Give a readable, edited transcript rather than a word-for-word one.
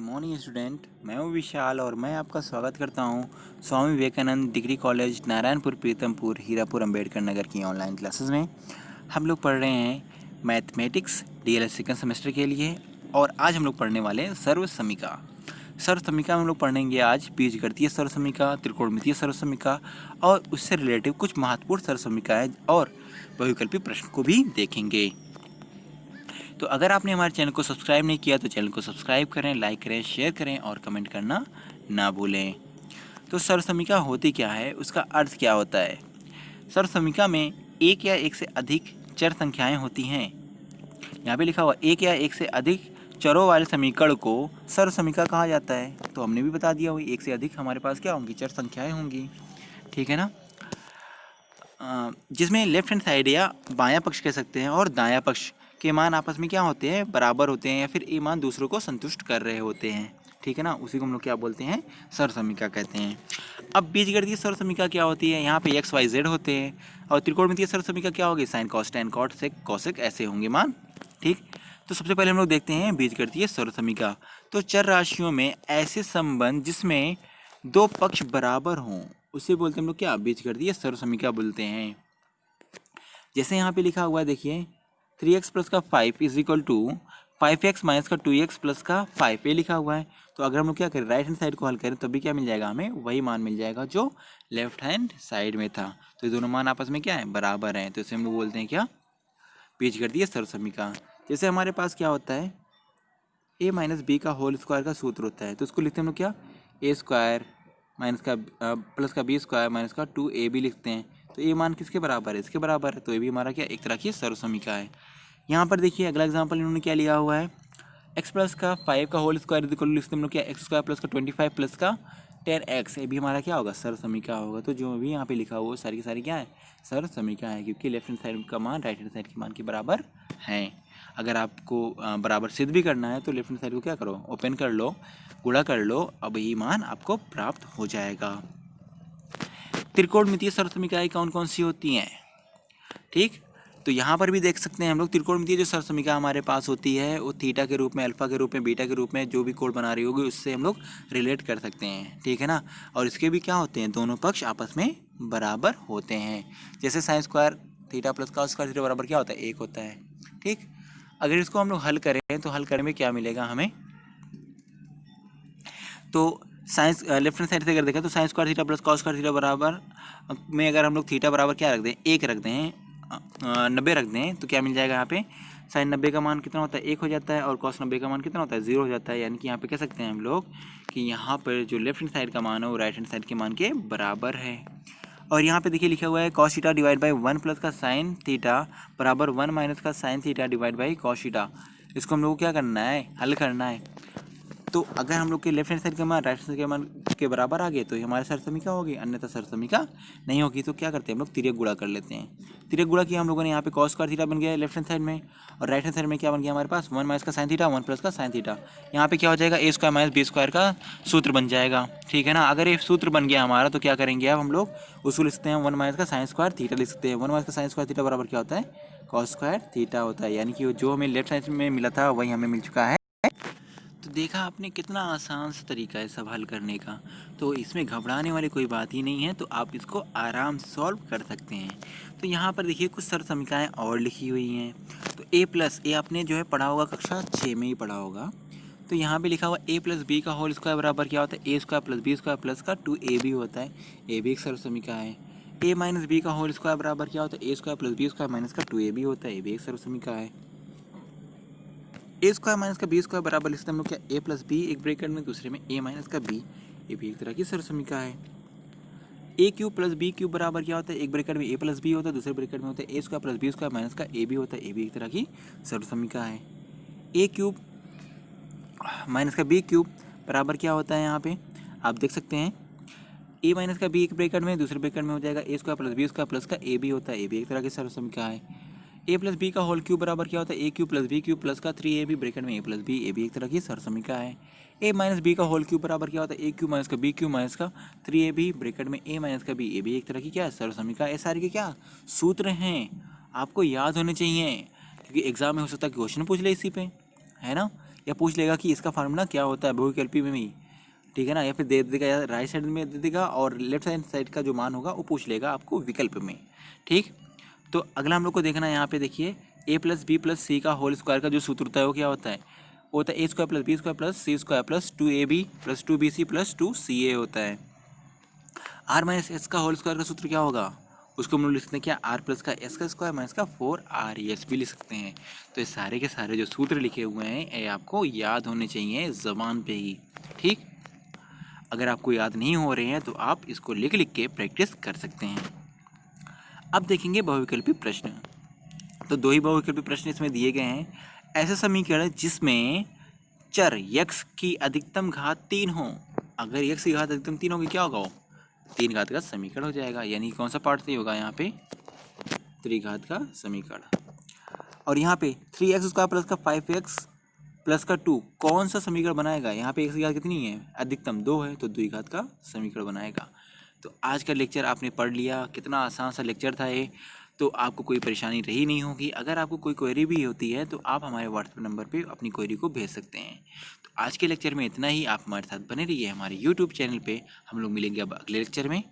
Morning student, मैं हूँ विशाल और मैं आपका स्वागत करता हूँ स्वामी विवेकानंद डिग्री कॉलेज नारायणपुर प्रीतमपुर हीरापुर अंबेडकर नगर की ऑनलाइन क्लासेस में। हम लोग पढ़ रहे हैं मैथमेटिक्स डीएलएड सेकंड सेमेस्टर के लिए और आज हम लोग पढ़ने वाले हैं सर्व समीका। सर्व समीका में हम लोग पढ़ेंगे आज बीजगणितीय सर्व समीका, त्रिकोणमितीय सर्व समीका और उससे रिलेटिव कुछ महत्वपूर्ण सर्व समीकाएँ और बहुविकल्पी प्रश्न को भी देखेंगे। तो अगर आपने हमारे चैनल को सब्सक्राइब नहीं किया तो चैनल को सब्सक्राइब करें, लाइक करें, शेयर करें और कमेंट करना ना भूलें। तो सर्वसमीका होती क्या है, उसका अर्थ क्या होता है? सर्वसमीका में एक या एक से अधिक चर संख्याएं होती हैं। यहाँ पे लिखा हुआ एक या एक से अधिक चरों वाले समीकरण को सर्वसमीका कहा जाता है। तो हमने भी बता दिया हुआ एक से अधिक हमारे पास क्या होंगी, चर संख्याएँ होंगी, ठीक है ना। जिसमें लेफ्ट हैंड साइड या बायां पक्ष कह सकते हैं और दायां पक्ष के मान आपस में क्या होते हैं, बराबर होते हैं या फिर ये मान दूसरों को संतुष्ट कर रहे होते हैं, ठीक है ना। उसी को हम लोग क्या बोलते हैं, सर्वसमीका कहते हैं। अब बीजगणितीय सर्वसमीका क्या होती है, यहाँ पे एक्स वाई जेड होते हैं और त्रिकोणमितीय सर्वसमीका क्या होगी, sine cos tan cot sec cosec ऐसे होंगे मान, ठीक। तो सबसे पहले हम लोग देखते हैं बीजगणितीय सर्वसमीका। तो चर राशियों में ऐसे संबंध जिसमें दो पक्ष बराबर हों उसे बोलते हैं हम लोग क्या, बीजगणितीय सर्वसमीका बोलते हैं। जैसे यहाँ पे लिखा हुआ है देखिए, 3x प्लस का 5 is equal to 5x minus का 2x प्लस का 5 ये लिखा हुआ है। तो अगर हम लोग क्या करें, राइट हैंड साइड को हल करें तभी क्या मिल जाएगा, हमें वही मान मिल जाएगा जो लेफ्ट हैंड साइड में था। तो ये दोनों मान आपस में क्या है, बराबर हैं। तो इसे हम लोग बोलते हैं क्या, बीजगणितीय सर्वसमीका। जैसे हमारे पास क्या होता है, a माइनस बी का होल स्क्वायर का सूत्र होता है, तो उसको लिखते हैं हम लोग क्या, ए स्क्वायर माइनस का प्लस का बी स्क्वायर माइनस का 2ab लिखते हैं। तो ये मान किसके बराबर है, इसके बराबर है। तो ये भी हमारा क्या, एक तरह की सर्वसमीका है। यहाँ पर देखिए अगला एग्जांपल इन्होंने क्या लिया हुआ है, x प्लस का 5 का होल स्क्वायर इक्वल टू लिखते हैं हम लोग क्या, एक्स स्क्वायर प्लस का 25 प्लस का 10x। ये भी हमारा क्या होगा, सर्वसमीका होगा। तो जो भी यहाँ पे लिखा हुआ सारी की सारी क्या है, सर्वसमीका है, क्योंकि लेफ्ट हैंड साइड का मान राइट हैंड साइड के मान के बराबर हैं। अगर आपको बराबर सिद्ध भी करना है तो लेफ्ट हैंड साइड को क्या करो, ओपन कर लो, गुणा कर लो, अब यही मान आपको प्राप्त हो जाएगा। त्रिकोणमितीय सर्वसमीकाएं कौन कौन सी होती हैं, ठीक। तो यहाँ पर भी देख सकते हैं हम लोग, त्रिकोणमितीय जो सर्वसमीका हमारे पास होती है वो थीटा के रूप में, अल्फा के रूप में, बीटा के रूप में जो भी कोड बना रही होगी उससे हम लोग रिलेट कर सकते हैं, ठीक है ना। और इसके भी क्या होते हैं, दोनों पक्ष आपस में बराबर होते हैं। जैसे sine square theta plus cos square theta बराबर क्या होता है, एक होता है, ठीक। अगर इसको हम लोग हल करें तो हल करने में क्या मिलेगा हमें, तो साइंस लेफ्ट हैंड साइड से अगर देखें तो sine square theta plus cos square theta बराबर में अगर हम लोग थीटा बराबर क्या रख दें, एक रख दें, 90 रख दें, तो क्या मिल जाएगा यहाँ पे, साइन 90 का मान कितना होता है, 1 हो जाता है और कॉस 90 का मान कितना होता है, 0 हो जाता है। यानी कि यहाँ पे कह सकते हैं हम लोग कि यहाँ पर जो लेफ्ट हैंड साइड का मान है वो राइट हैंड साइड के मान के बराबर है। और यहाँ पे देखिए लिखा हुआ है cos theta divide by 1 plus का साइन थीटा बराबर 1 माइनस का sine theta divide by cos theta. इसको हम लोग को क्या करना है, हल करना है। तो अगर हम लोग के लेफ्ट हैंड साइड के मान राइट हैंड साइड के मान के बराबर आ गए तो ये हमारे सर्वसमीका होगी, अन्यथा सर्वसमीका नहीं होगी। तो क्या करते हैं हम लोग, तिर्यक गुणा कर लेते हैं। तिर्यक गुणा किया हम लोगों ने, यहाँ पे कॉस स्क्वायर थीटा बन गया लेफ्ट हैंड साइड में और राइट हैंड साइड में क्या बन गया हमारे पास, 1 माइनस का साइन थीटा 1 प्लस का साइन थीटा। यहाँ पे क्या हो जाएगा, A square minus B square का सूत्र बन जाएगा, ठीक है ना। अगर ये सूत्र बन गया हमारा तो क्या करेंगे अब हम लोग, उसको लिखते हैं 1 माइनस का साइन स्क्वायर थीटा लिख सकते हैं। 1 माइनस का साइन स्क्वायर थीटा बराबर क्या होता है, कॉस स्क्वायर थीटा होता है। यानी कि जो हमें लेफ्ट साइड में मिला था वही हमें मिल चुका है। तो देखा आपने कितना आसान सा तरीका है सब हल करने का, तो इसमें घबराने वाली कोई बात ही नहीं है। तो आप इसको आराम से सॉल्व कर सकते हैं। तो यहाँ पर देखिए कुछ सर्वसमीकाएं और लिखी हुई हैं। तो ए प्लस, ए आपने जो है पढ़ा होगा कक्षा 6 में ही पढ़ा होगा। तो यहाँ पे लिखा हुआ ए प्लस बी का होल स्क्वायर बराबर क्या होता है, A square plus B square plus का 2ab होता है। ए भी एक सर्वसमीका है। ए माइनस बी का होल स्क्वायर बराबर क्या होता है, A square plus B square minus का 2ab होता है। ए भी एक सर्वसमीका है। ए स्क्वायर माइनस का बी स्क्वायर बराबर लिखते हैं हम लोग क्या, ए प्लस बी एक ब्रैकेट में, दूसरे में ए माइनस का बी। ये भी एक तरह की सर्वसमीका है। A cube plus B cube बराबर क्या होता है, एक ब्रैकेट में ए प्लस बी होता है, दूसरे ब्रैकेट में होता है A square plus B square minus का ए बी होता है। ए भी एक तरह की सर्वसमीका है। ए क्यूब माइनस का बी क्यूब बराबर क्या होता है, यहाँ पे आप देख सकते हैं ए माइनस का बी एक ब्रैकेट में, दूसरे ब्रैकेट में हो जाएगा A square plus B square plus का ए बी होता है। ए भी एक तरह की सर्वसमीका है। ए प्लस बी का होल क्यूब बराबर क्या होता है, A cube plus B cube plus का 3ab ब्रैकेट में ए प्लस बी। ए भी एक तरह की सर्वसमीका है। ए माइनस बी का होल क्यूब बराबर क्या होता है, ए क्यूब माइनस का बी क्यूब माइनस का 3ab ब्रैकेट में ए माइनस का बी। ए भी एक तरह की क्या है, सर्वसमीका। ये सारे के क्या सूत्र हैं, आपको याद होने चाहिए, क्योंकि एग्जाम में हो सकता है क्वेश्चन पूछ ले इसी पे, है ना। या पूछ लेगा कि इसका फार्मूला क्या होता है बहुविकल्पी में भी, ठीक है ना, या फिर दे देगा, या राइट साइड में दे देगा और लेफ्ट हैंड साइड का जो मान होगा वो पूछ लेगा आपको विकल्प में। ठीक, तो अगला हम लोग को देखना है यहाँ पे, देखिए a प्लस बी प्लस सी का होल स्क्वायर का जो सूत्र होता है वो क्या होता है, वो होता है A square plus B square plus C square plus 2ab plus 2bc plus 2ca होता है। आर माइनस एस का होल स्क्वायर का सूत्र क्या होगा, उसको हम लोग लिख सकते हैं क्या, आर प्लस का एस का स्क्वायर माइनस का 4r भी लिख सकते हैं। तो ये सारे के सारे जो सूत्र लिखे हुए हैं ये आपको याद होने चाहिए ज़बान पे ही। ठीक, अगर आपको याद नहीं हो रहे हैं तो आप इसको लिख लिख के प्रैक्टिस कर सकते हैं। अब देखेंगे बहुविकल्पी प्रश्न। तो दो ही बहुविकल्पी प्रश्न इसमें दिए गए हैं। ऐसा समीकरण जिसमें चर यक्स की अधिकतम घात 3 हो, अगर यक्स की घात अधिकतम 3 होगी क्या होगा, वो 3 घात का समीकरण हो जाएगा। यानी कौन सा पार्ट सही होगा यहाँ पे, त्रिघात का समीकरण। और यहाँ पे 3x स्क्वायर प्लस का 5x प्लस का 2 कौन सा समीकरण बनाएगा, यहाँ पे x की घात कितनी है, अधिकतम 2 है तो द्विघात का समीकरण बनाएगा। तो आज का लेक्चर आपने पढ़ लिया, कितना आसान सा लेक्चर था ये, तो आपको कोई परेशानी रही नहीं होगी। अगर आपको कोई क्वेरी भी होती है तो आप हमारे व्हाट्सएप नंबर पे अपनी क्वेरी को भेज सकते हैं। तो आज के लेक्चर में इतना ही, आप हमारे साथ बने रहिए हमारे यूट्यूब चैनल पे। हम लोग मिलेंगे अब अगले लेक्चर में।